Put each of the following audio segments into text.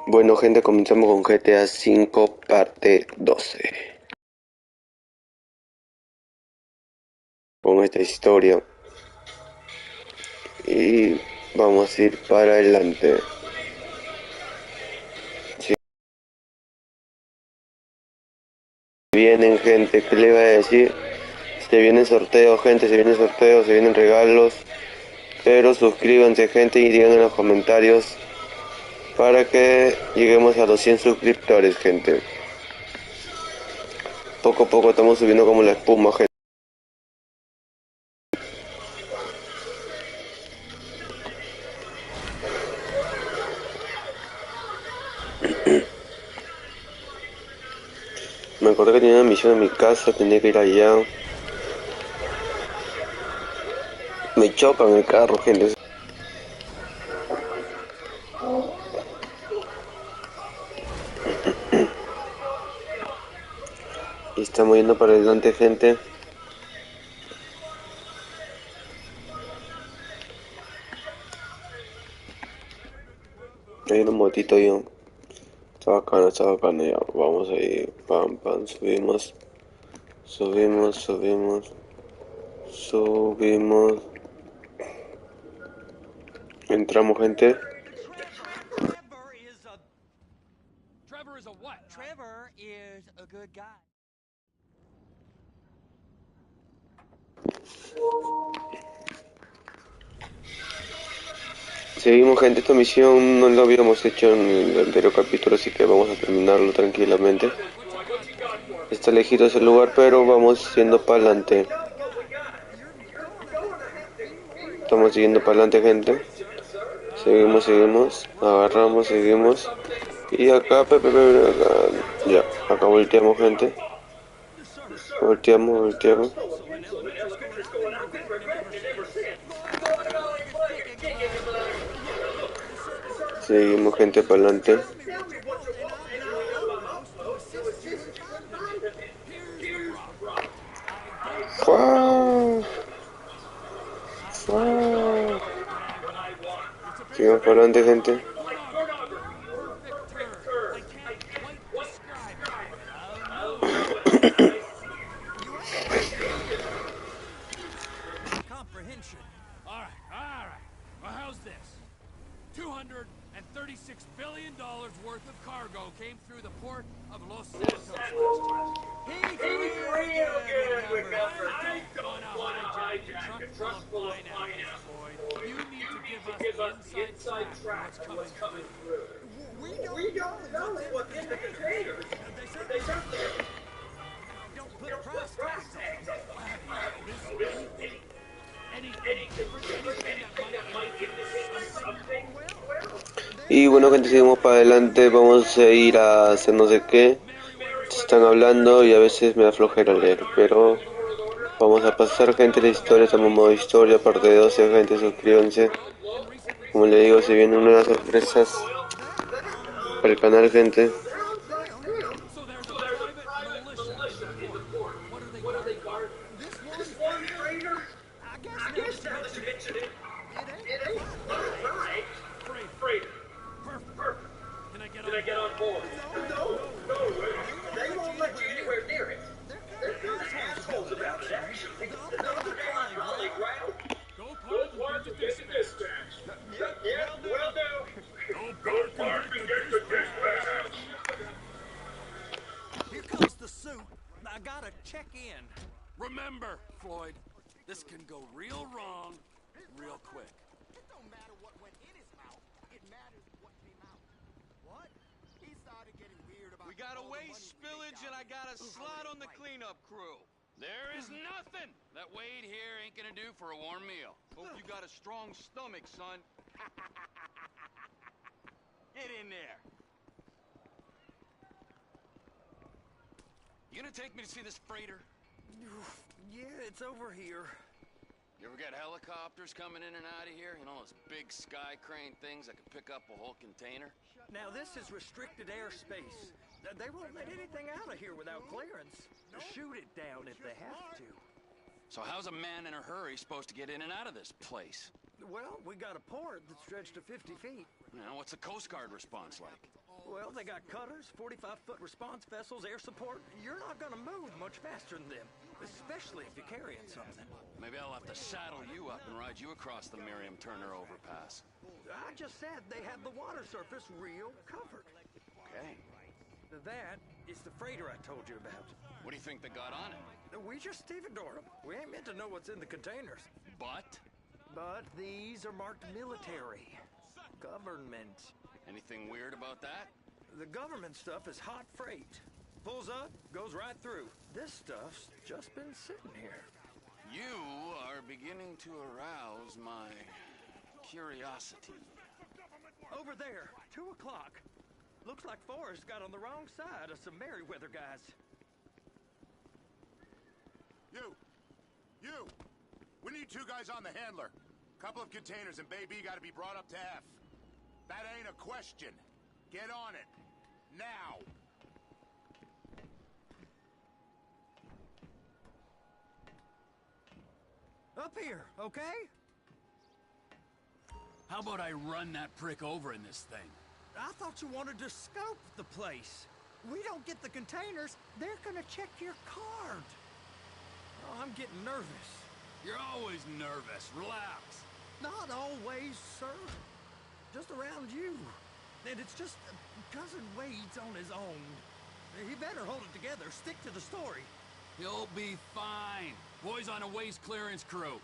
Bueno gente, comenzamos con GTA 5 parte 12. Con esta historia. Y vamos a ir para adelante. Si vienen gente, ¿qué le iba a decir? Se vienen sorteos gente, se vienen sorteos, se vienen regalos. Pero suscríbanse gente y digan en los comentarios para que lleguemos a los 100 suscriptores gente. Poco a poco estamos subiendo como la espuma gente. Me acordé que tenía una misión en mi casa, tenía que ir allá. Me chocan el carro gente. Y estamos yendo para adelante gente. Hay un motito yo. Está bacano ya. Vamos ahí. Pam, pam. Subimos. Subimos, subimos. Subimos. Entramos gente. Trevor is a what? Trevor is a good guy. Seguimos gente, esta misión no la habíamos hecho en el anterior capítulo, así que vamos a terminarlo tranquilamente. Está lejitos el lugar, pero vamos yendo para adelante. Estamos siguiendo para adelante gente. Seguimos, seguimos. Agarramos, seguimos. Y acá, acá. Ya, acá volteamos gente. Volteamos, volteamos. Seguimos gente para adelante. Seguimos para adelante gente. $236 billion worth of cargo came through the port of Los Santos last year. He's real good with numbers. I don't want to hijack a truck full of finance, boys. You need to give us the inside track of what's coming through. We don't know what's in the containers. They certainly don't put price tags on them. Anything that might indicate something. Y bueno gente, seguimos para adelante, vamos a ir a hacer no sé qué. Están hablando y a veces me da flojera leer, pero vamos a pasar gente la historia, estamos en modo historia, parte de 12 gente, suscríbanse. Como le digo, se vienen unas sorpresas para el canal gente. Can I get on board? No. They won't let you anywhere near it. They're assholes about it, actually. They'll pay our colleague right away. Go park and get the dispatch. Yep, will do. Go park and get the dispatch. Here comes the suit. I gotta check in. Remember, Floyd, this can go real wrong real quick. It don't matter what went in his mouth. It matters what came out. What? He started getting weird about. We got a waste spillage and I got a slot on the cleanup crew. There is nothing that Wade here ain't gonna do for a warm meal. Hope you got a strong stomach, son. Get in there. You gonna take me to see this freighter? Yeah, it's over here. You ever got helicopters coming in and out of here? You know, those big sky crane things that can pick up a whole container? Now, this is restricted airspace. They won't let anything out of here without clearance. Shoot it down if they have to. So how's a man in a hurry supposed to get in and out of this place? Well, we got a port that stretched to 50 feet. Now, what's the Coast Guard response like? Well, they got cutters, 45-foot response vessels, air support. You're not gonna move much faster than them, especially if you're carrying something. Maybe I'll have to saddle you up and ride you across the Miriam Turner overpass. I just said they have the water surface real covered. Okay. That is the freighter I told you about. What do you think they got on it? We just stevedore them. We ain't meant to know what's in the containers. But? But these are marked military. Government. Anything weird about that? The government stuff is hot freight. Pulls up, goes right through. This stuff's just been sitting here. You are beginning to arouse my curiosity. Over there, 2 o'clock. Looks like Forrest got on the wrong side of some Merryweather guys. You! We need 2 guys on the handler. Couple of containers and Bay B gotta be brought up to F. That ain't a question. Get on it. Now! Up here, okay? How about I run that prick over in this thing? I thought you wanted to scope the place. We don't get the containers, they're gonna check your card. Oh, I'm getting nervous. You're always nervous. Relax. Not always, sir. Just around you. And it's just Cousin Wade's on his own. He better hold it together, stick to the story. You'll be fine. Boys on a waste clearance crew.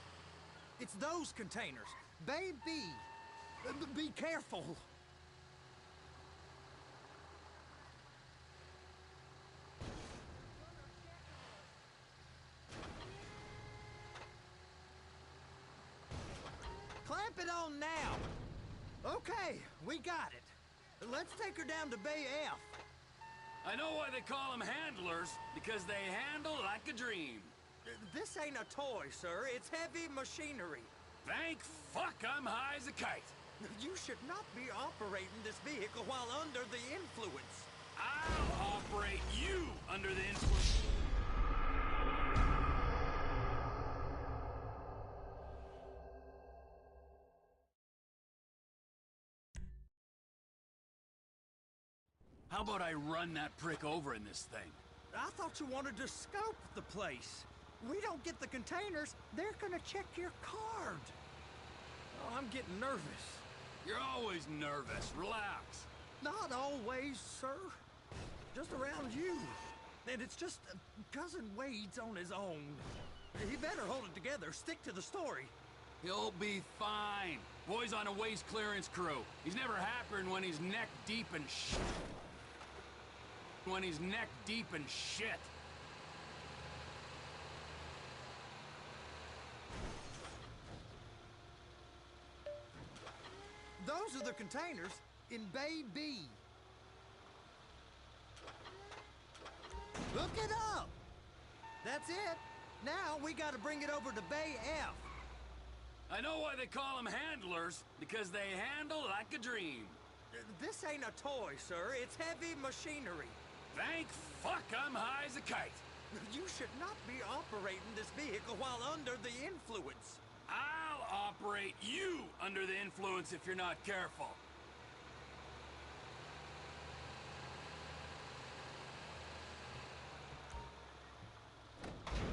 It's those containers. Baby, be careful. Clamp it on now. Okay, we got it. Let's take her down to Bay F. I know why they call them handlers, because they handle like a dream. This ain't a toy, sir. It's heavy machinery. Thank fuck I'm high as a kite. You should not be operating this vehicle while under the influence. I'll operate you under the influence. How about I run that prick over in this thing? I thought you wanted to scope the place. We don't get the containers, they're gonna check your card. Oh, I'm getting nervous. You're always nervous. Relax. Not always, sir. Just around you. And it's just Cousin Wade's on his own. He better hold it together, stick to the story. He'll be fine. Boy's on a waste clearance crew. He's never happier when he's neck deep in shit. When he's neck deep in shit. Those are the containers in Bay B. Look it up! That's it. Now we gotta bring it over to Bay F. I know why they call them handlers, because they handle like a dream. This ain't a toy, sir. It's heavy machinery. Thank fuck I'm high as a kite. You should not be operating this vehicle while under the influence. I'll operate you under the influence if you're not careful.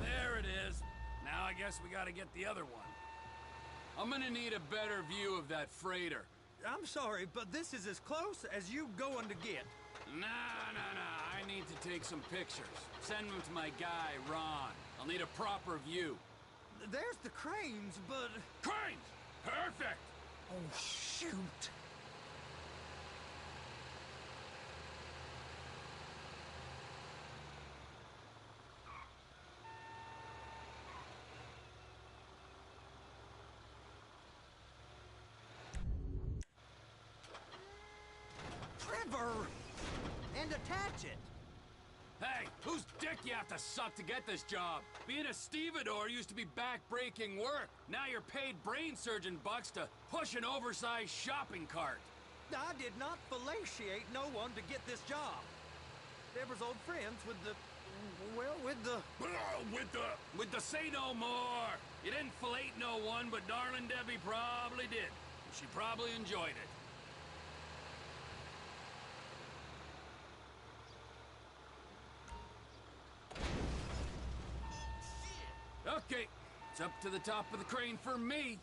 There it is. Now I guess we gotta get the other one. I'm gonna need a better view of that freighter. I'm sorry, but this is as close as you going to get. Nah. I need to take some pictures. Send them to my guy, Ron. I'll need a proper view. There's the cranes, but... Cranes! Perfect! Oh, shoot! Trevor! And attach it! Hey, whose dick you have to suck to get this job? Being a stevedore used to be back-breaking work. Now you're paid brain surgeon bucks to push an oversized shopping cart. I did not fellatiate no one to get this job. They was old friends with the Well, With the say no more. You didn't fillet no one, but darling Debbie probably did. She probably enjoyed it. Okay, it's up to the top of the crane for me.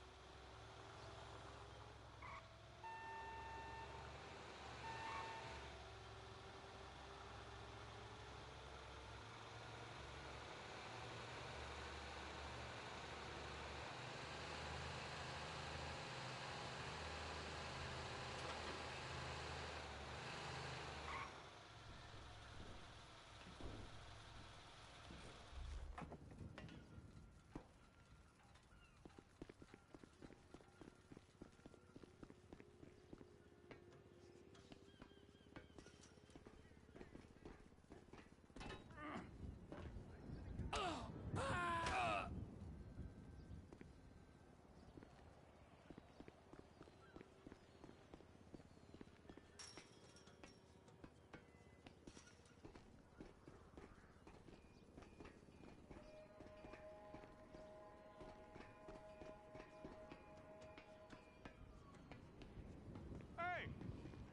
Hey,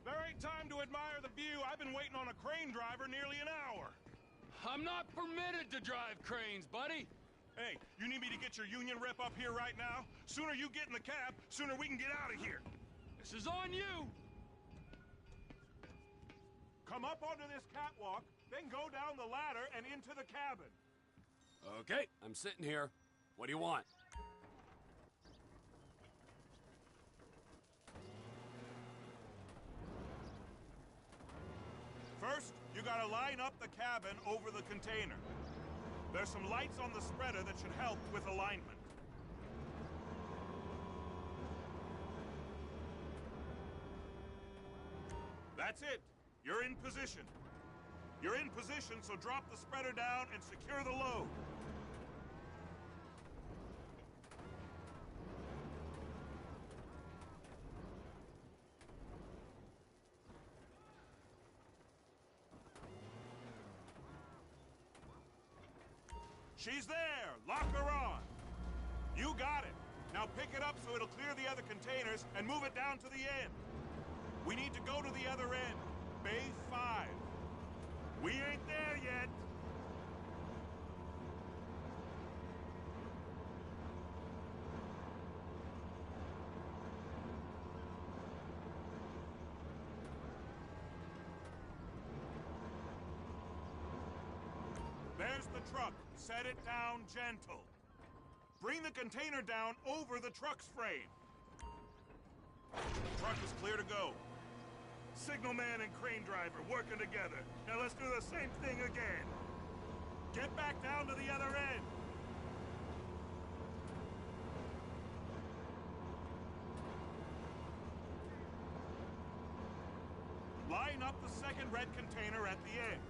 there ain't time to admire the view. I've been waiting on a crane driver nearly an hour. I'm not permitted to drive cranes, buddy. Hey, you need me to get your union rep up here right now? Sooner you get in the cab, sooner we can get out of here. This is on you. Come up onto this catwalk, then go down the ladder and into the cabin. Okay, I'm sitting here. What do you want? First, you gotta line up the cabin over the container. There's some lights on the spreader that should help with alignment. That's it. You're in position. You're in position, so drop the spreader down and secure the load. She's there! Lock her on! You got it! Now pick it up so it'll clear the other containers and move it down to the end. We need to go to the other end. Bay 5. We ain't there yet! There's the truck. Set it down gentle. Bring the container down over the truck's frame. The truck is clear to go. Signalman and crane driver working together. Now let's do the same thing again. Get back down to the other end. Line up the second red container at the end.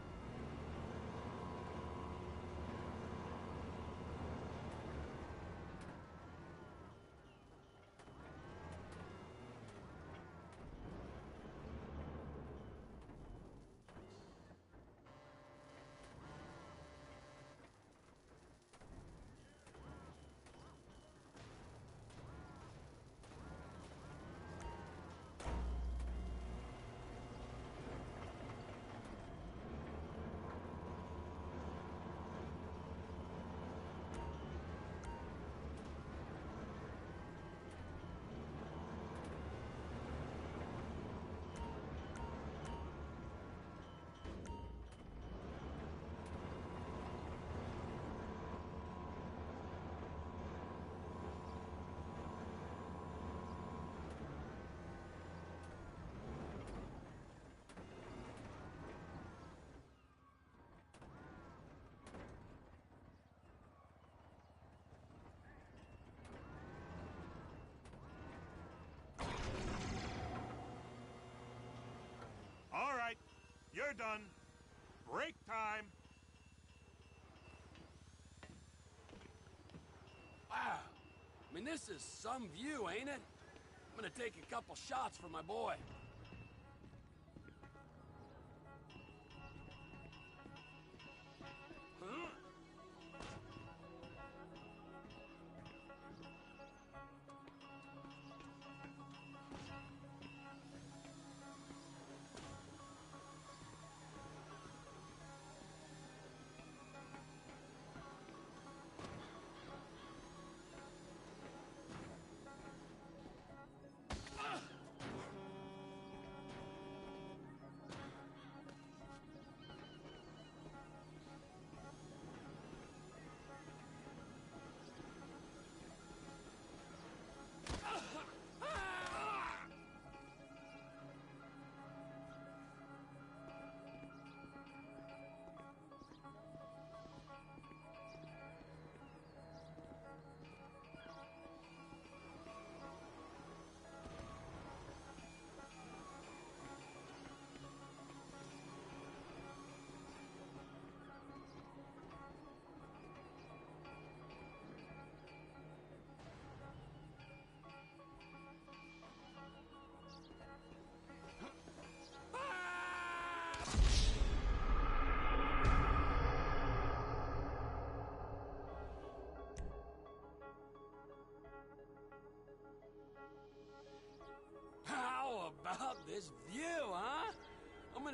All right, you're done. Break time. Wow. I mean, this is some view, ain't it? I'm gonna take a couple shots for my boy.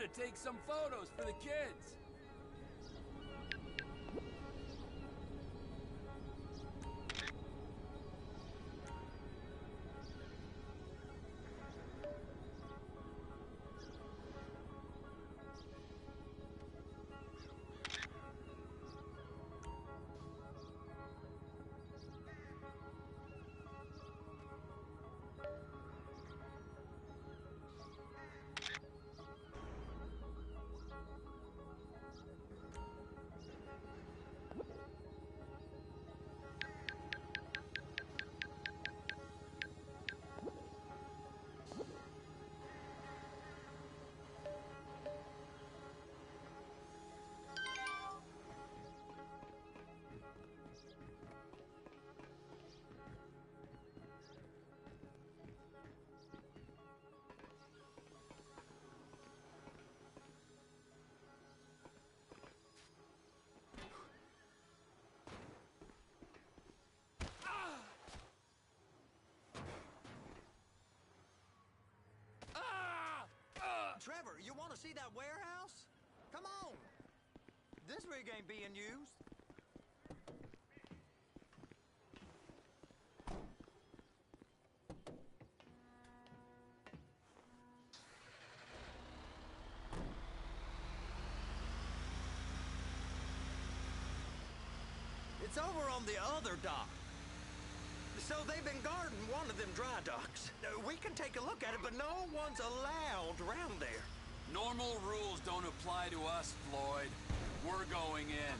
to take some photos for the kids. Trevor, you want to see that warehouse? Come on. This rig ain't being used. It's over on the other dock. So they've been guarding one of them dry docks. We can take a look at it, but no one's allowed around there. Normal rules don't apply to us, Floyd. We're going in.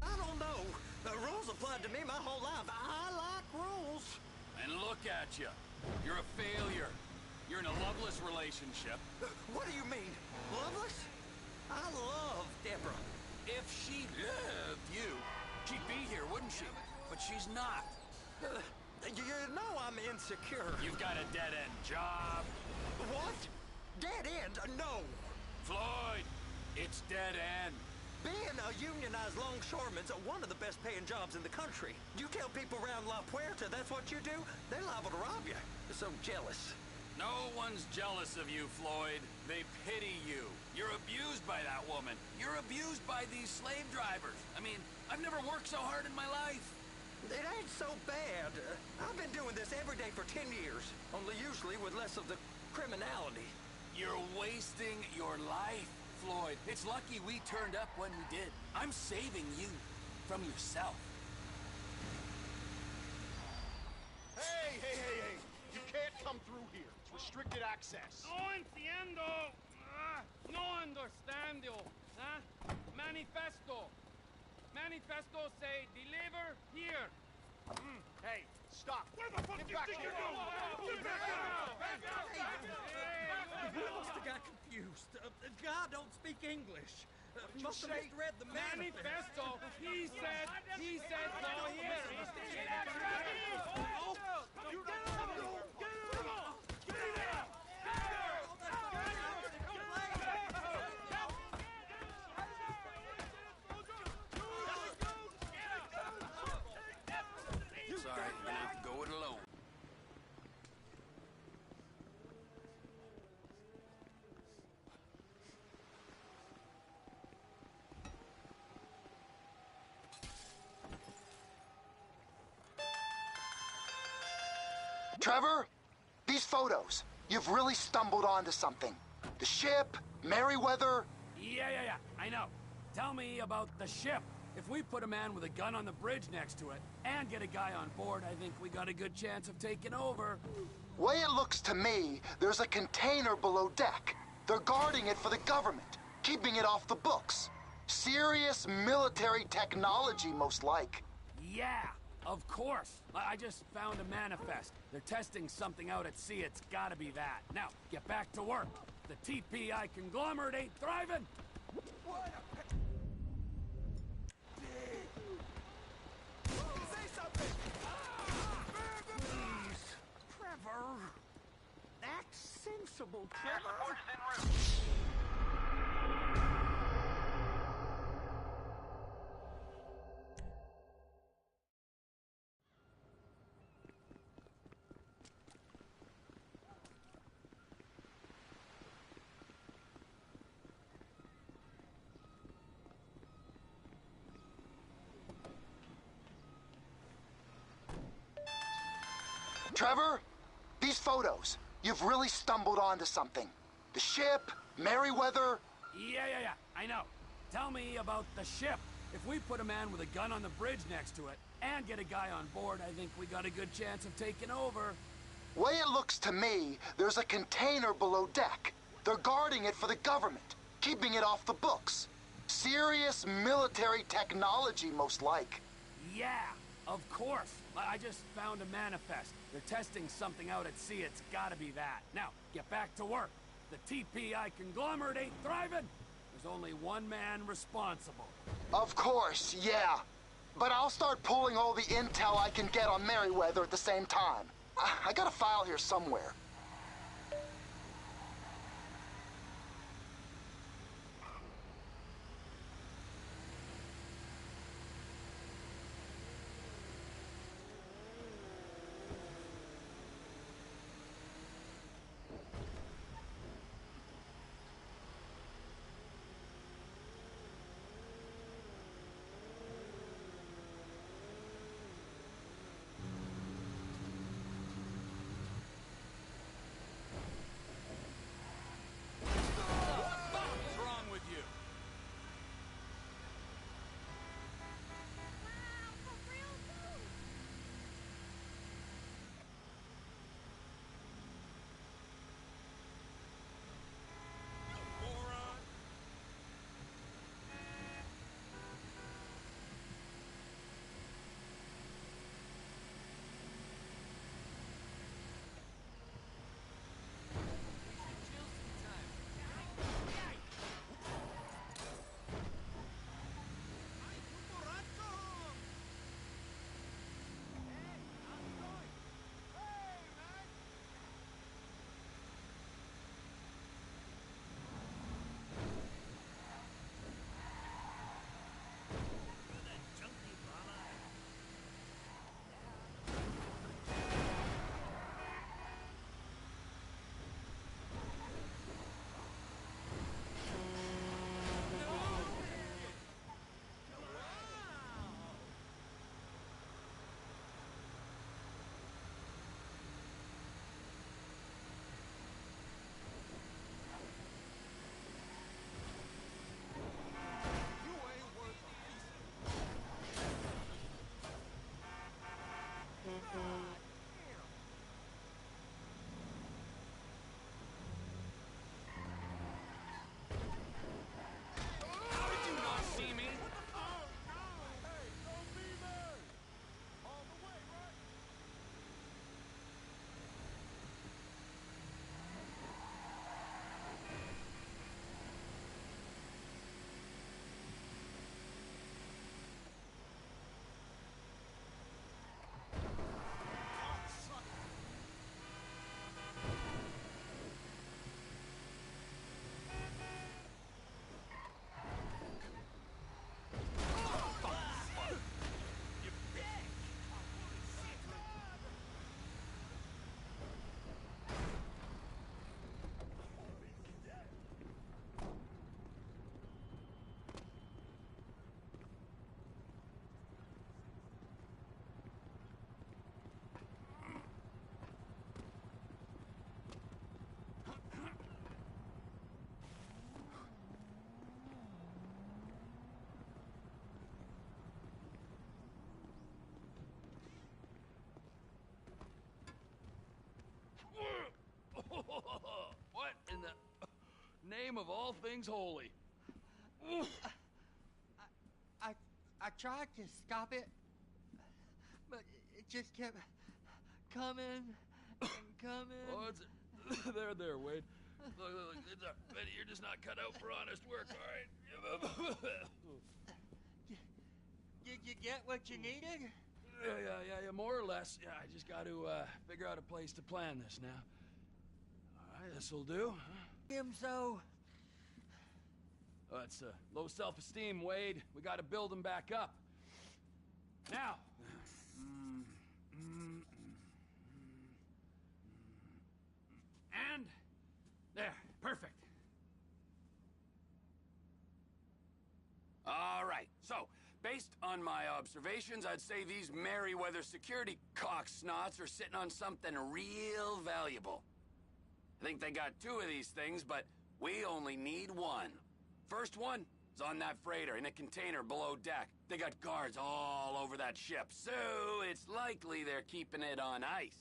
I don't know. The rules applied to me my whole life. I like rules. And look at you. You're a failure. You're in a loveless relationship. What do you mean? Loveless? I love Deborah. If she loved you, she'd be here, wouldn't she? But she's not. You know I'm insecure. You've got a dead-end job. What? Dead end? No. Floyd, it's dead end. Being a unionized longshoreman's one of the best paying jobs in the country. You tell people around La Puerta that's what you do, they're liable to rob you. They're so jealous. No one's jealous of you, Floyd. They pity you. You're abused by that woman. You're abused by these slave drivers. I mean, I've never worked so hard in my life. It ain't so bad. I've been doing this every day for 10 years, only usually with less of the criminality. You're wasting your life, Floyd. It's lucky we turned up when we did. I'm saving you from yourself. Hey, hey, hey, hey! You can't come through here. It's restricted access. No entiendo. No understand you. Manifesto. Manifesto say deliver here. Hey, stop. Where the fuck Get do you back think here. you're going? Get back out! He must have got confused. God don't speak English. Must have misread the manifesto. Manifesto. He said go here. Sorry, you're gonna have to go it alone. Trevor, these photos, you've really stumbled onto something. The ship, Merryweather. Yeah, I know. Tell me about the ship. If we put a man with a gun on the bridge next to it and get a guy on board, I think we got a good chance of taking over. Way it looks to me, there's a container below deck. They're guarding it for the government, keeping it off the books. Serious military technology, most like. Yeah, of course. I just found a manifest. They're testing something out at sea. It's gotta be that. Now, get back to work. The TPI conglomerate ain't thriving. Say something! Please, Trevor. Act sensible, Trevor. Trevor, these photos, you've really stumbled onto something. The ship, Merryweather. Yeah. I know. Tell me about the ship. If we put a man with a gun on the bridge next to it and get a guy on board, I think we got a good chance of taking over. Way it looks to me, there's a container below deck. They're guarding it for the government, keeping it off the books. Serious military technology, most like. Yeah, of course. I just found a manifest. They're testing something out at sea. It's gotta be that. Now, get back to work. The TPI conglomerate ain't thriving. There's only one man responsible. Of course, yeah. But I'll start pulling all the intel I can get on Merryweather at the same time. I got a file here somewhere. What's wrong with you? Moron! Did you not see me? What in the name of all things holy? I tried to stop it, but it just kept coming and coming. Oh, it's there, Wade. Look, Betty, you're just not cut out for honest work, all right? Did you get what you needed? Yeah, more or less. Yeah, I just got to figure out a place to plan this now. All right, this'll do. Him so. Oh, that's low self-esteem, Wade. We got to build him back up. Now. And there, perfect. All right. So, Based on my observations, I'd say these Merryweather security cocksnots are sitting on something real valuable. I think they got 2 of these things, but we only need 1. First one is on that freighter in a container below deck. They got guards all over that ship, so it's likely they're keeping it on ice.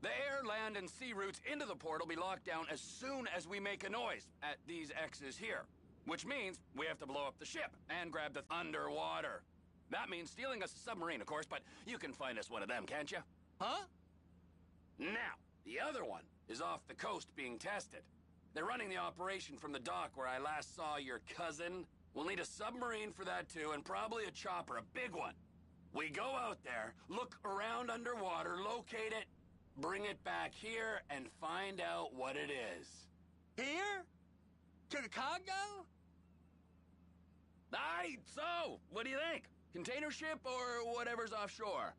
The air, land, and sea routes into the port will be locked down as soon as we make a noise at these X's here. Which means we have to blow up the ship and grab the underwater. That means stealing us a submarine, of course, but you can find us one of them, can't you? Huh? Now, the other one is off the coast being tested. They're running the operation from the dock where I last saw your cousin. We'll need a submarine for that too, and probably a chopper, a big one. We go out there, look around underwater, locate it, bring it back here, and find out what it is. Here? Chicago? Aye, so, what do you think? Container ship or whatever's offshore?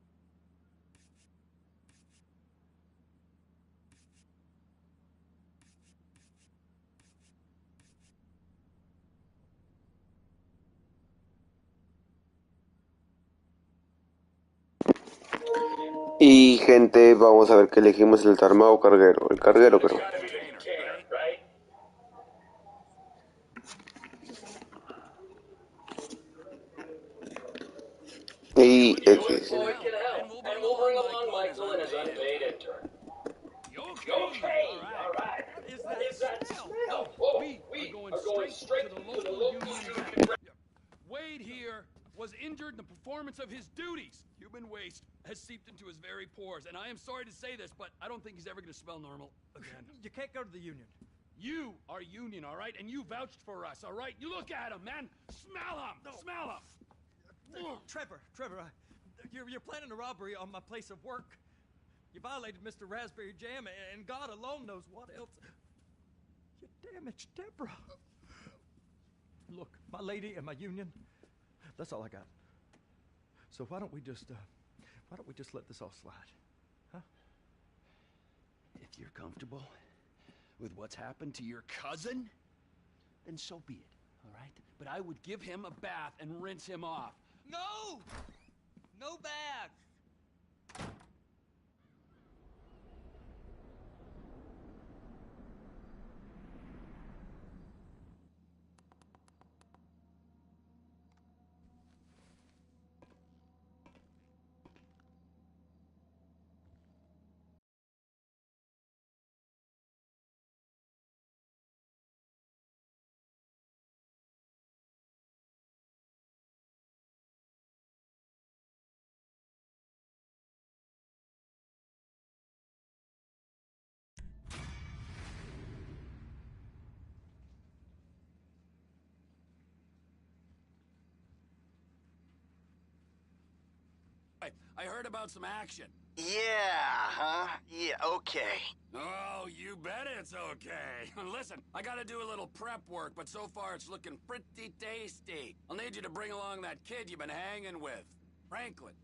Y gente, vamos a ver qué elegimos, el tarma o carguero. El carguero, creo. Y X. And we'll bring along my gun as unpaid intern. Okay, all right. What is that smell? No, we are going straight to the local union. Wade here was injured in the performance of his duties. Human waste has seeped into his very pores, and I am sorry to say this, but I don't think he's ever going to smell normal again. You can't go to the union. You are union, all right? And you vouched for us, all right? You look at him, man. Smell him. No. Smell him. Trevor, you're planning a robbery on my place of work. You violated Mr. Raspberry Jam, and God alone knows what else. You damaged Deborah. Look, my lady and my union, that's all I got. So why don't we just let this all slide, huh? If you're comfortable with what's happened to your cousin, then so be it, all right? But I would give him a bath and rinse him off. No! No bath! I heard about some action. Yeah, huh? Yeah, okay. Oh, you bet it's okay. Listen, I gotta do a little prep work, but so far it's looking pretty tasty. I'll need you to bring along that kid you've been hanging with. Franklin.